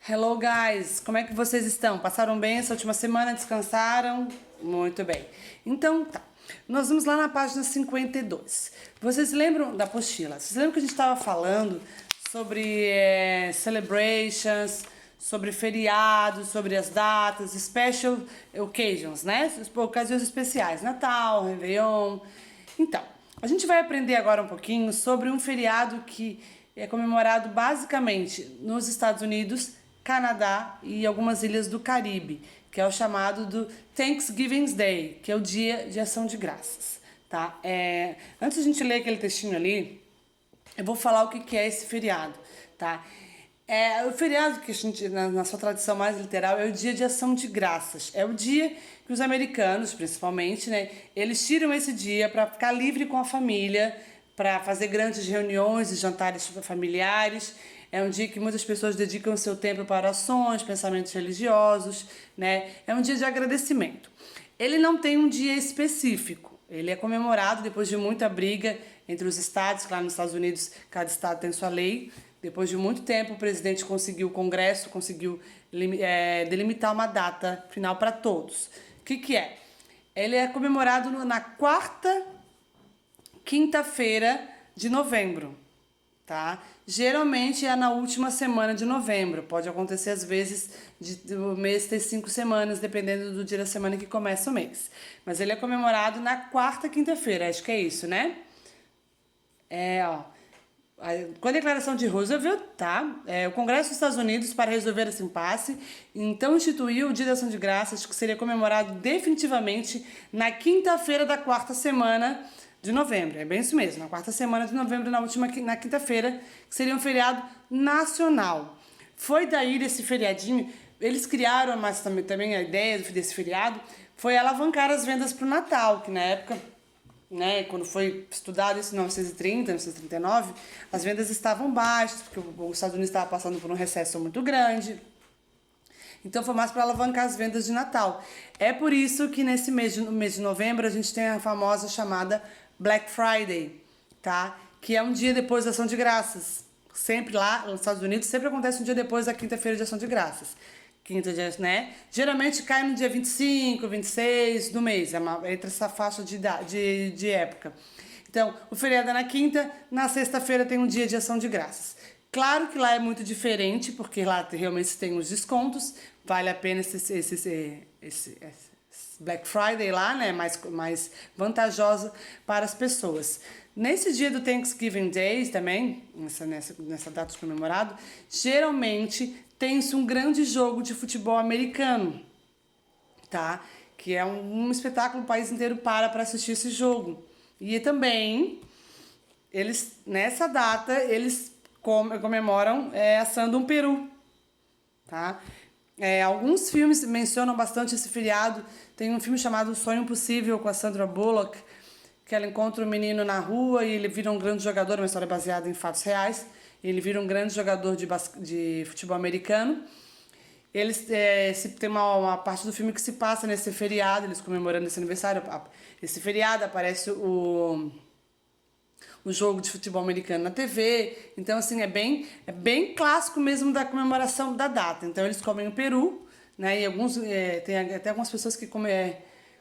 Hello guys, como é que vocês estão? Passaram bem essa última semana? Descansaram? Muito bem. Então tá, nós vamos lá na página 52. Vocês lembram da apostila? Vocês lembram que a gente estava falando sobre celebrations, sobre feriados, sobre as datas, special occasions, né? Ocasiões especiais, Natal, Réveillon. Então, a gente vai aprender agora um pouquinho sobre um feriado que é comemorado basicamente nos Estados Unidos, Canadá e algumas ilhas do Caribe, que é o chamado do Thanksgiving Day, que é o dia de ação de graças, tá? Antes de a gente ler aquele textinho ali, eu vou falar o que é esse feriado, tá? O feriado que a gente, na sua tradição mais literal, é o dia de ação de graças. É o dia que os americanos, principalmente, né, eles tiram esse dia para ficar livre com a família, para fazer grandes reuniões e jantares familiares. É um dia que muitas pessoas dedicam seu tempo para orações, pensamentos religiosos, né? É um dia de agradecimento. Ele não tem um dia específico. Ele é comemorado depois de muita briga entre os estados. Claro, nos Estados Unidos, cada estado tem sua lei. Depois de muito tempo, o presidente conseguiu, o Congresso conseguiu delimitar uma data final para todos. O que é? Ele é comemorado na quarta quinta-feira de novembro, tá? Geralmente é na última semana de novembro. Pode acontecer às vezes o mês ter 5 semanas, dependendo do dia da semana que começa o mês. Mas ele é comemorado na quarta quinta-feira, acho que é isso, né? Com a declaração de Roosevelt, tá? O Congresso dos Estados Unidos, para resolver esse impasse, então instituiu o Dia da Ação de Graças, que seria comemorado definitivamente na quinta-feira da quarta semana de novembro. É bem isso mesmo, na quarta semana de novembro, na quinta-feira, que seria um feriado nacional. Foi daí desse feriadinho, eles criaram, mas também a ideia desse feriado foi alavancar as vendas para o Natal, que na época, né, quando foi estudado isso em 1930, 1939, as vendas estavam baixas, porque os Estados Unidos estava passando por um recesso muito grande. Então foi mais para alavancar as vendas de Natal. É por isso que no mês de novembro a gente tem a famosa chamada Black Friday, tá? Que é um dia depois da Ação de Graças. Sempre lá nos Estados Unidos, sempre acontece um dia depois da quinta-feira de Ação de Graças. Quinta dia, né? Geralmente cai no dia 25, 26 do mês, entre essa faixa de época. Então, o feriado é na quinta, na sexta-feira tem um dia de Ação de Graças. Claro que lá é muito diferente, porque lá realmente tem os descontos, vale a pena esse Black Friday lá, né? Mais vantajosa para as pessoas. Nesse dia do Thanksgiving Day também, nessa data de comemorado, geralmente tem-se um grande jogo de futebol americano, tá? Que é um espetáculo, o país inteiro para assistir esse jogo. E também, nessa data, eles comemoram assando um peru, tá? Alguns filmes mencionam bastante esse feriado. Tem um filme chamado O Sonho Impossível com a Sandra Bullock, que ela encontra um menino na rua e ele vira um grande jogador, uma história baseada em fatos reais. Ele vira um grande jogador de futebol americano. Tem uma parte do filme que se passa nesse feriado, eles comemorando esse aniversário. Esse feriado aparece o jogo de futebol americano na TV. Então, assim, é bem clássico mesmo da comemoração da data. Então, eles comem o peru, né? E tem até algumas pessoas que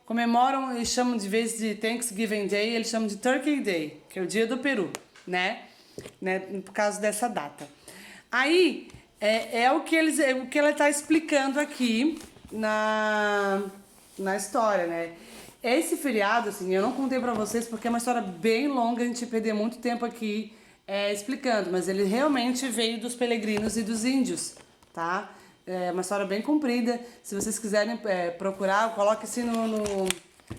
comemoram e chamam, de vez de Thanksgiving Day, eles chamam de Turkey Day, que é o dia do peru, né? Por causa dessa data. Aí, o que ela está explicando aqui na história, né? Esse feriado, assim, eu não contei pra vocês porque é uma história bem longa, a gente ia perder muito tempo aqui explicando, mas ele realmente veio dos peregrinos e dos índios, tá? É uma história bem comprida. Se vocês quiserem procurar, coloque assim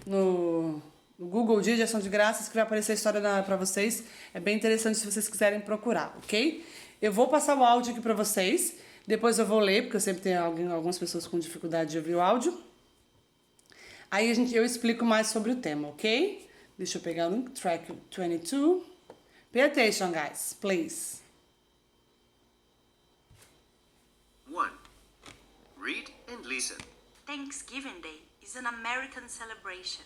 no Google Dia de Ação de Graças, que vai aparecer a história pra vocês. É bem interessante se vocês quiserem procurar, ok? Eu vou passar o áudio aqui pra vocês, depois eu vou ler, porque eu sempre tenho algumas pessoas com dificuldade de ouvir o áudio. Aí eu explico mais sobre o tema, ok? Deixa eu pegar o track 22. Pay attention, guys, please. 1. Read and listen. Thanksgiving Day is an American celebration.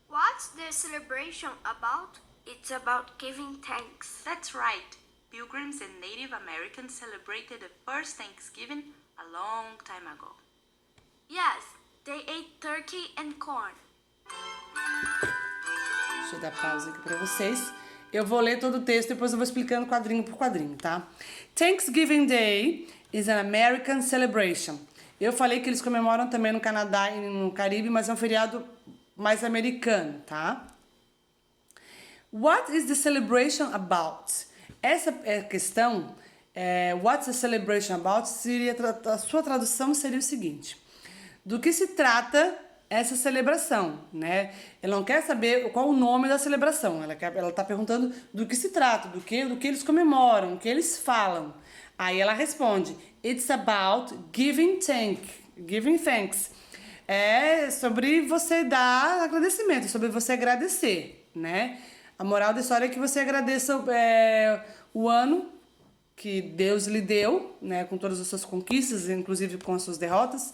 What's the celebration about? It's about giving thanks. That's right. Pilgrims and Native Americans celebrated the first Thanksgiving a long time ago. Yes, they ate turkey and corn. Deixa eu dar pausa aqui pra vocês. Eu vou ler todo o texto, depois eu vou explicando quadrinho por quadrinho, tá? Thanksgiving Day is an American celebration. Eu falei que eles comemoram também no Canadá e no Caribe, mas é um feriado mais americano, tá? What is the celebration about? Essa questão, what's the celebration about, seria, a sua tradução seria o seguinte: do que se trata essa celebração, né? Ela não quer saber qual o nome da celebração, ela tá perguntando do que se trata, do que eles comemoram, o que eles falam. Aí ela responde, it's about giving thanks. É sobre você dar agradecimento, sobre você agradecer, né? A moral da história é que você agradeça o ano que Deus lhe deu, né? Com todas as suas conquistas, inclusive com as suas derrotas.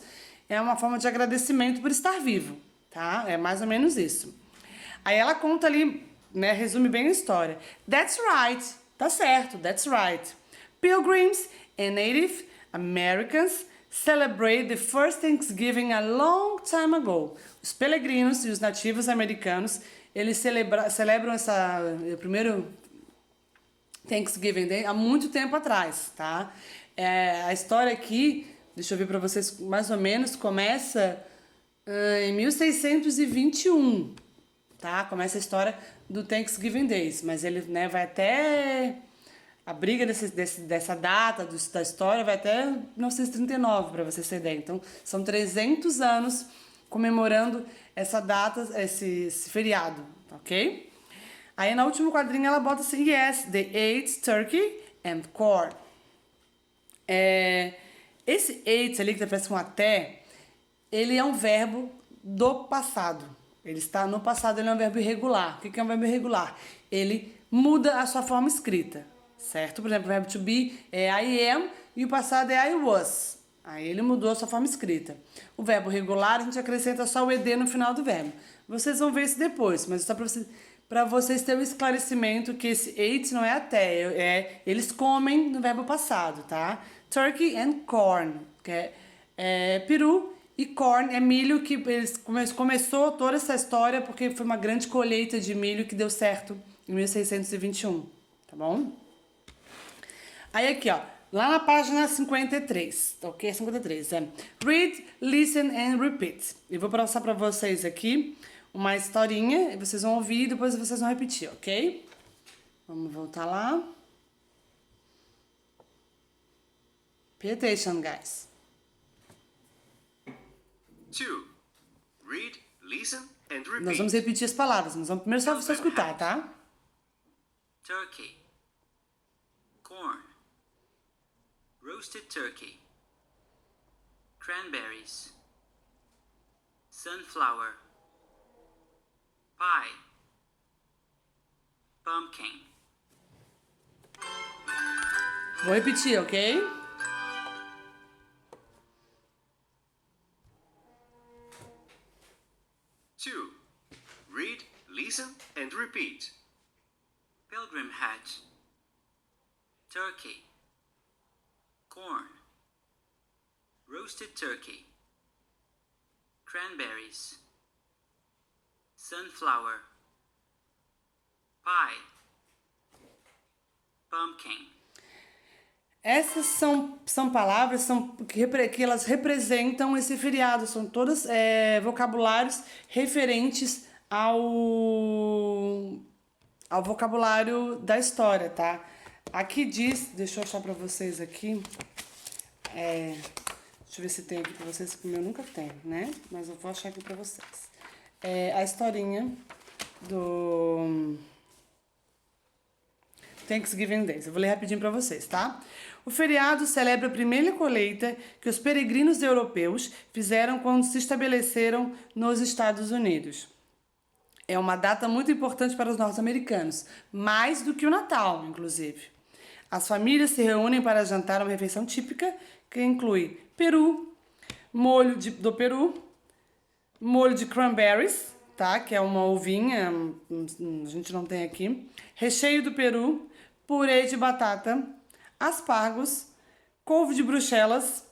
É uma forma de agradecimento por estar vivo, tá? É mais ou menos isso. Aí ela conta ali, né? Resume bem a história. That's right. Tá certo. That's right. Pilgrims and Native Americans celebrate the first Thanksgiving a long time ago. Os peregrinos e os nativos americanos, eles celebram o primeiro Thanksgiving Day há muito tempo atrás, tá? A história aqui, deixa eu ver pra vocês, mais ou menos, começa em 1621, tá? Começa a história do Thanksgiving Days, mas ele, né, vai até... A briga dessa data, da história, vai até 1939, para você ter ideia. Então, são 300 anos comemorando essa data, esse feriado, ok? Aí, no último quadrinho, ela bota assim, yes, they ate turkey and corn. Esse ate ali, que parece um até, ele é um verbo do passado. Ele está no passado, ele é um verbo irregular. O que é um verbo irregular? Ele muda a sua forma escrita. Certo? Por exemplo, o verbo to be é I am e o passado é I was. Aí ele mudou a sua forma escrita. O verbo regular, a gente acrescenta só o ed no final do verbo. Vocês vão ver isso depois, mas só para vocês terem um esclarecimento que esse ate não é até, eles comem no verbo passado, tá? Turkey and corn, que é peru, e corn é milho, que começou toda essa história porque foi uma grande colheita de milho que deu certo em 1621, tá bom? Aí aqui, ó, lá na página 53, ok? 53, Read, listen and repeat. Eu vou passar pra vocês aqui uma historinha, e vocês vão ouvir e depois vocês vão repetir, ok? Vamos voltar lá. Pay attention, guys. 2. Read, listen and repeat. Nós vamos repetir as palavras, nós vamos primeiro só escutar, tá? Turkey, corn, roasted turkey, cranberries, sunflower, pie, pumpkin. Vou repetir, ok? Two. Read, listen and repeat. Pilgrim hat, turkey, corn, roasted turkey, cranberries, sunflower, pie, pumpkin. Essas são palavras que elas representam esse feriado. São todos vocabulários referentes ao vocabulário da história, tá? Aqui diz, deixa eu achar pra vocês aqui, deixa eu ver se tem aqui pra vocês, que o meu nunca tem, né? Mas eu vou achar aqui pra vocês. A historinha do Thanksgiving Days. Eu vou ler rapidinho pra vocês, tá? O feriado celebra a primeira colheita que os peregrinos europeus fizeram quando se estabeleceram nos Estados Unidos. É uma data muito importante para os norte-americanos, mais do que o Natal, inclusive. As famílias se reúnem para jantar uma refeição típica que inclui peru, molho do peru, molho de cranberries, tá? Que é uma uvinha, a gente não tem aqui, recheio do peru, purê de batata, aspargos, couve de bruxelas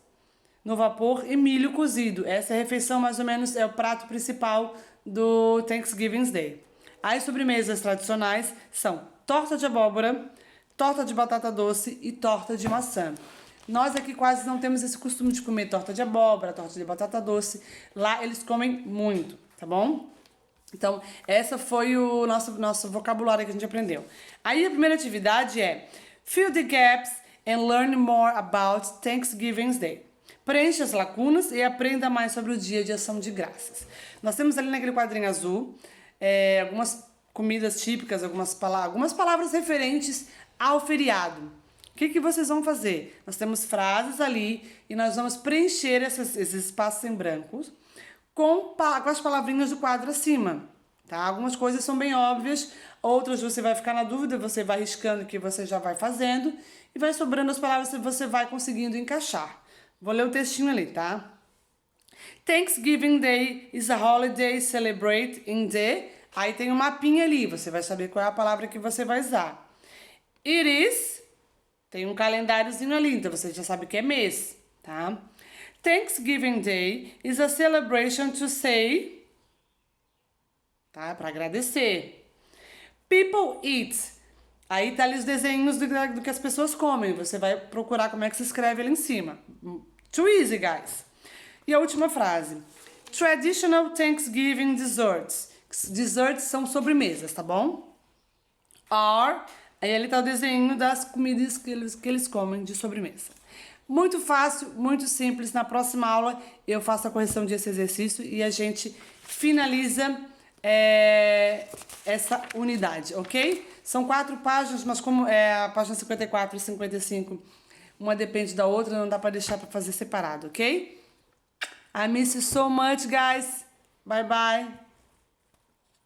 no vapor e milho cozido. Essa refeição, mais ou menos, é o prato principal do Thanksgiving Day. As sobremesas tradicionais são torta de abóbora, torta de batata doce e torta de maçã. Nós aqui quase não temos esse costume de comer torta de abóbora, torta de batata doce. Lá eles comem muito, tá bom? Então, essa foi o nosso vocabulário que a gente aprendeu. Aí a primeira atividade é Fill the gaps and learn more about Thanksgiving Day. Preencha as lacunas e aprenda mais sobre o Dia de Ação de Graças. Nós temos ali naquele quadrinho azul algumas comidas típicas, algumas palavras referentes ao feriado. O que vocês vão fazer? Nós temos frases ali e nós vamos preencher esses espaços em brancos com as palavrinhas do quadro acima. Tá? Algumas coisas são bem óbvias, outras você vai ficar na dúvida, você vai riscando o que você já vai fazendo e vai sobrando as palavras que você vai conseguindo encaixar. Vou ler o textinho ali, tá? Thanksgiving Day is a holiday celebrated in the... Aí tem um mapinha ali, você vai saber qual é a palavra que você vai usar. It is... Tem um calendáriozinho ali, então você já sabe que é mês, tá? Thanksgiving Day is a celebration to say... Tá? Para agradecer. People eat. Aí tá ali os desenhos do que as pessoas comem. Você vai procurar como é que se escreve ali em cima. Too easy, guys. E a última frase. Traditional Thanksgiving desserts. Desserts são sobremesas, tá bom? Are... Aí ali tá o desenho das comidas que eles comem de sobremesa. Muito fácil, muito simples. Na próxima aula eu faço a correção desse exercício e a gente finaliza essa unidade, ok? São 4 páginas, mas como é a página 54 e 55, uma depende da outra, não dá para deixar para fazer separado, ok? I miss you so much, guys. Bye, bye.